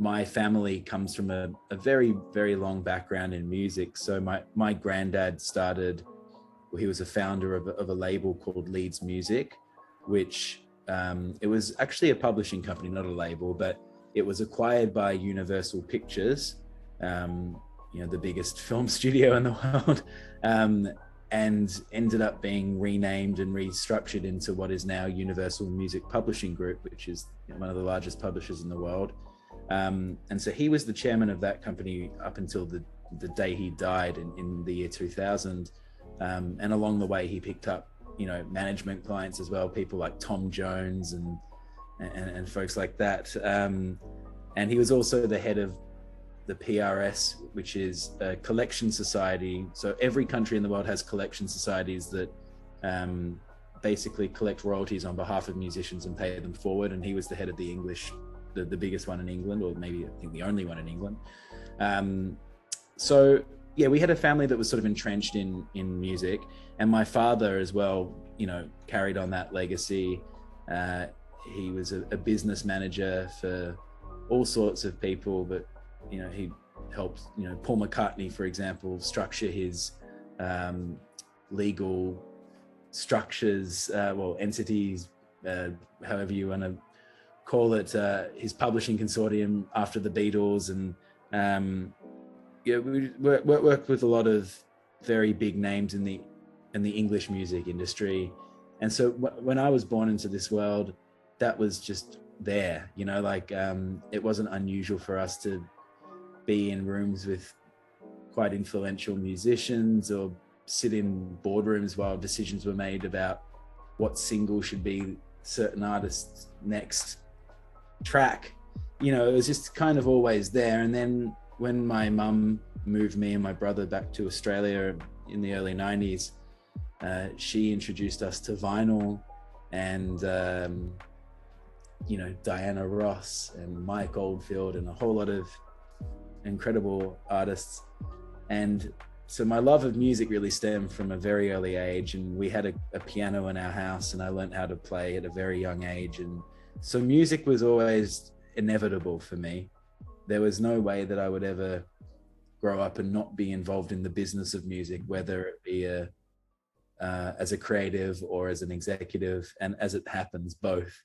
my family comes from a very, very long background in music. So my granddad started, well, he was a founder of a label called Leeds Music, which it was actually a publishing company, not a label, but it was acquired by Universal Pictures, the biggest film studio in the world, and ended up being renamed and restructured into what is now Universal Music Publishing Group, which is one of the largest publishers in the world. And so he was the chairman of that company up until the day he died in the year 2000. And along the way, he picked up, management clients as well, people like Tom Jones and folks like that. And he was also the head of the PRS, which is a collection society. So every country in the world has collection societies that basically collect royalties on behalf of musicians and pay them forward. And he was the head of the biggest one in England, or maybe I think the only one in England. So yeah, we had a family that was sort of entrenched in music, and my father as well, carried on that legacy. He was a business manager for all sorts of people, but he helped, Paul McCartney, for example, structure his legal structures, entities, however you want to call it, his publishing consortium after the Beatles. And we worked with a lot of very big names in the English music industry. And so when I was born into this world, that was just there, it wasn't unusual for us to be in rooms with quite influential musicians or sit in boardrooms while decisions were made about what single should be certain artists' next track. It was just kind of always there. And then when my mum moved me and my brother back to Australia in the early 90s, she introduced us to vinyl and Diana Ross and Mike Oldfield and a whole lot of incredible artists. And so my love of music really stemmed from a very early age, and we had a piano in our house, and I learned how to play at a very young age. And so music was always inevitable for me. There was no way that I would ever grow up and not be involved in the business of music, whether it be as a creative or as an executive, and as it happens, both.